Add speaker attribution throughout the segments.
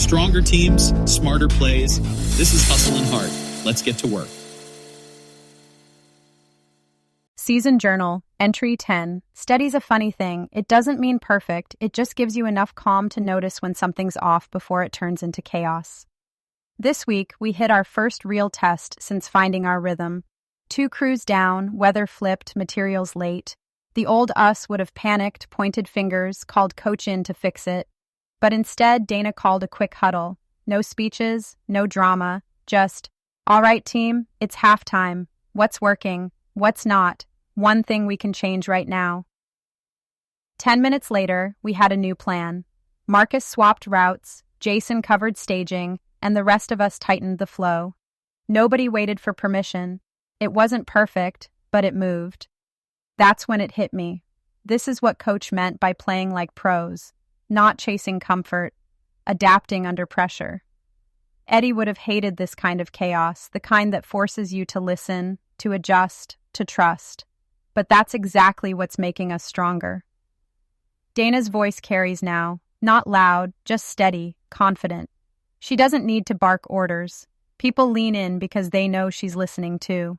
Speaker 1: Stronger teams, smarter plays. This is Hustle and Heart. Let's get to work.
Speaker 2: Season Journal, Entry 10. Steady's a funny thing. It doesn't mean perfect. It just gives you enough calm to notice when something's off before it turns into chaos. This week, we hit our first real test since finding our rhythm. 2 crews down, weather flipped, materials late. The old us would have panicked, pointed fingers, called coach in to fix it. But instead, Dana called a quick huddle. No speeches, no drama, just, all right, team, it's halftime. What's working? What's not? One thing we can change right now. 10 minutes later, we had a new plan. Marcus swapped routes, Jason covered staging, and the rest of us tightened the flow. Nobody waited for permission. It wasn't perfect, but it moved. That's when it hit me. This is what Coach meant by playing like pros, not chasing comfort, adapting under pressure. Eddie would have hated this kind of chaos, the kind that forces you to listen, to adjust, to trust. But that's exactly what's making us stronger. Dana's voice carries now, not loud, just steady, confident. She doesn't need to bark orders. People lean in because they know she's listening too.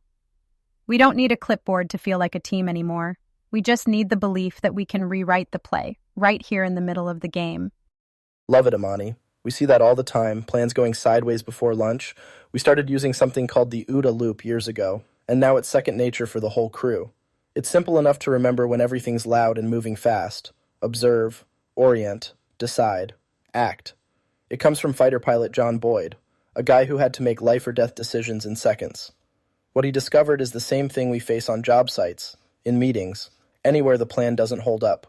Speaker 2: We don't need a clipboard to feel like a team anymore. We just need the belief that we can rewrite the play, right here in the middle of the game.
Speaker 3: Love it, Amani. We see that all the time, plans going sideways before lunch. We started using something called the OODA Loop years ago, and now it's second nature for the whole crew. It's simple enough to remember when everything's loud and moving fast. Observe, orient, decide, act. It comes from fighter pilot John Boyd, a guy who had to make life or death decisions in seconds. What he discovered is the same thing we face on job sites, in meetings, anywhere the plan doesn't hold up.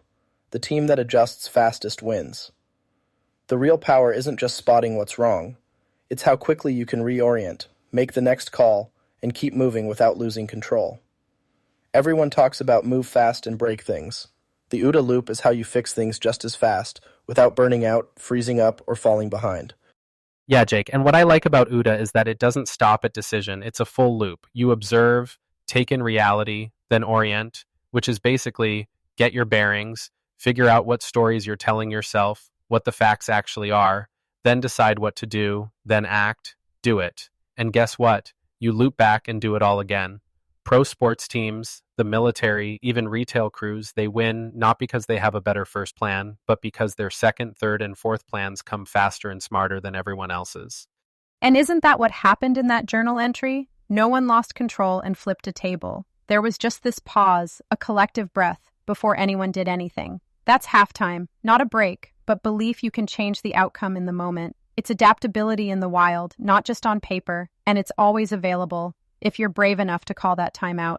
Speaker 3: The team that adjusts fastest wins. The real power isn't just spotting what's wrong. It's how quickly you can reorient, make the next call, and keep moving without losing control. Everyone talks about move fast and break things. The OODA loop is how you fix things just as fast, without burning out, freezing up, or falling behind.
Speaker 4: Yeah, Jake, and what I like about OODA is that it doesn't stop at decision. It's a full loop. You observe, take in reality, then orient, which is basically get your bearings, figure out what stories you're telling yourself, what the facts actually are, then decide what to do, then act, do it. And guess what? You loop back and do it all again. Pro sports teams, the military, even retail crews, they win not because they have a better first plan, but because their second, third, and fourth plans come faster and smarter than everyone else's.
Speaker 2: And isn't that what happened in that journal entry? No one lost control and flipped a table. There was just this pause, a collective breath, before anyone did anything. That's halftime, not a break, but belief you can change the outcome in the moment. It's adaptability in the wild, not just on paper, and it's always available if you're brave enough to call that timeout.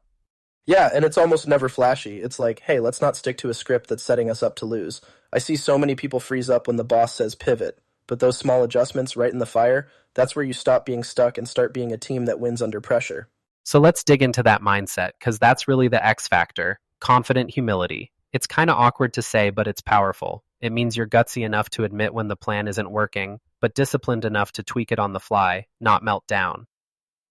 Speaker 3: Yeah, and it's almost never flashy. It's like, hey, let's not stick to a script that's setting us up to lose. I see so many people freeze up when the boss says pivot, but those small adjustments right in the fire, that's where you stop being stuck and start being a team that wins under pressure.
Speaker 4: So let's dig into that mindset, because that's really the X factor, confident humility. It's kind of awkward to say, but it's powerful. It means you're gutsy enough to admit when the plan isn't working, but disciplined enough to tweak it on the fly, not melt down.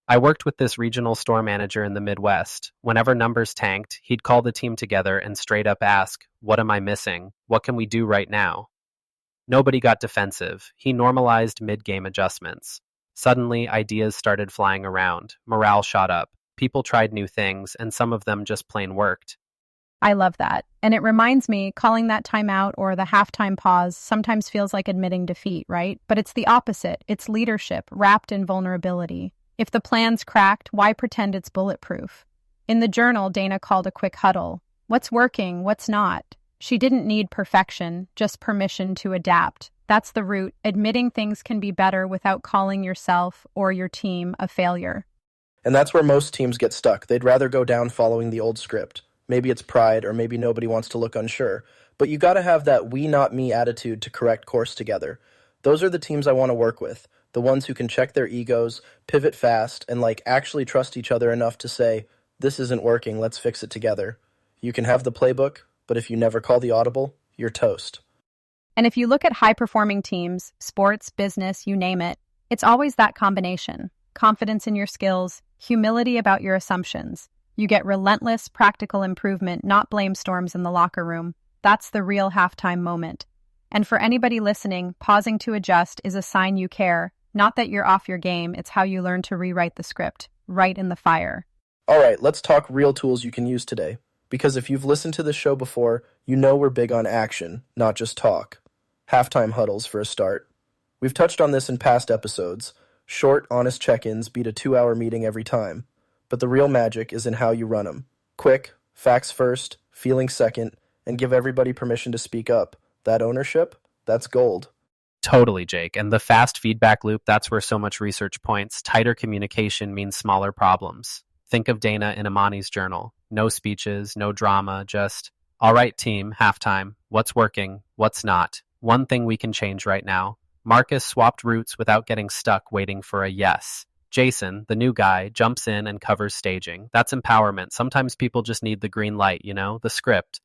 Speaker 4: I worked with this regional store manager in the Midwest. Whenever numbers tanked, he'd call the team together and straight up ask, "What am I missing? What can we do right now?" Nobody got defensive. He normalized mid-game adjustments. Suddenly, ideas started flying around. Morale shot up. People tried new things, and some of them just plain worked.
Speaker 2: I love that. And it reminds me, calling that timeout or the halftime pause sometimes feels like admitting defeat, right? But it's the opposite. It's leadership wrapped in vulnerability. If the plan's cracked, why pretend it's bulletproof? In the journal, Dana called a quick huddle. What's working? What's not? She didn't need perfection, just permission to adapt. That's the root, admitting things can be better without calling yourself or your team a failure.
Speaker 3: And that's where most teams get stuck. They'd rather go down following the old script. Maybe it's pride, or maybe nobody wants to look unsure. But you gotta have that we not me attitude to correct course together. Those are the teams I want to work with. The ones who can check their egos, pivot fast, and actually trust each other enough to say, this isn't working, let's fix it together. You can have the playbook, but if you never call the audible, you're toast.
Speaker 2: And if you look at high-performing teams, sports, business, you name it, it's always that combination. Confidence in your skills, humility about your assumptions. You get relentless, practical improvement, not blame storms in the locker room. That's the real halftime moment. And for anybody listening, pausing to adjust is a sign you care. Not that you're off your game, it's how you learn to rewrite the script, right in the fire.
Speaker 3: All right, let's talk real tools you can use today. Because if you've listened to this show before, you know we're big on action, not just talk. Halftime huddles for a start. We've touched on this in past episodes. Short, honest check-ins beat a 2-hour meeting every time. But the real magic is in how you run them. Quick, facts first, feelings second, and give everybody permission to speak up. That ownership, that's gold.
Speaker 4: Totally, Jake. And the fast feedback loop, that's where so much research points. Tighter communication means smaller problems. Think of Dana in Amani's journal. No speeches, no drama, just, all right, team, halftime. What's working? What's not? One thing we can change right now. Marcus swapped routes without getting stuck waiting for a yes. Jason, the new guy, jumps in and covers staging. That's empowerment. Sometimes people just need the green light, the script.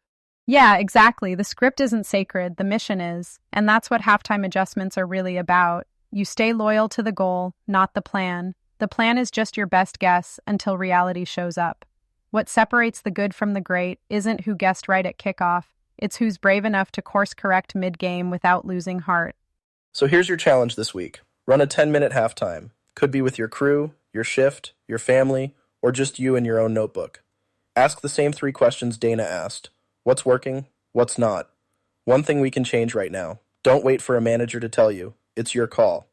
Speaker 2: Yeah, exactly. The script isn't sacred, the mission is. And that's what halftime adjustments are really about. You stay loyal to the goal, not the plan. The plan is just your best guess until reality shows up. What separates the good from the great isn't who guessed right at kickoff. It's who's brave enough to course correct mid-game without losing heart.
Speaker 3: So here's your challenge this week. Run a 10-minute halftime. Could be with your crew, your shift, your family, or just you in your own notebook. Ask the same 3 questions Dana asked. What's working? What's not? One thing we can change right now. Don't wait for a manager to tell you. It's your call.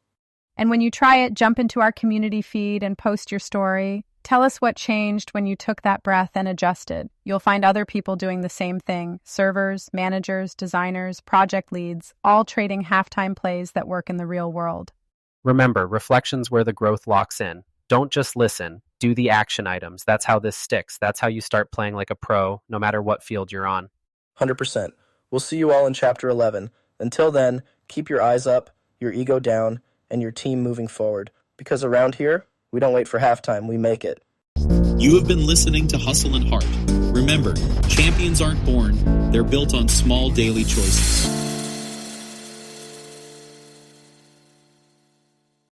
Speaker 2: And when you try it, jump into our community feed and post your story. Tell us what changed when you took that breath and adjusted. You'll find other people doing the same thing. Servers, managers, designers, project leads, all trading halftime plays that work in the real world.
Speaker 4: Remember, reflection's where the growth locks in. Don't just listen. Do the action items. That's how this sticks. That's how you start playing like a pro, no matter what field you're on.
Speaker 3: 100%. We'll see you all in Chapter 11. Until then, keep your eyes up, your ego down, and your team moving forward. Because around here, we don't wait for halftime, we make it.
Speaker 1: You have been listening to Hustle and Heart. Remember, champions aren't born, they're built on small daily choices.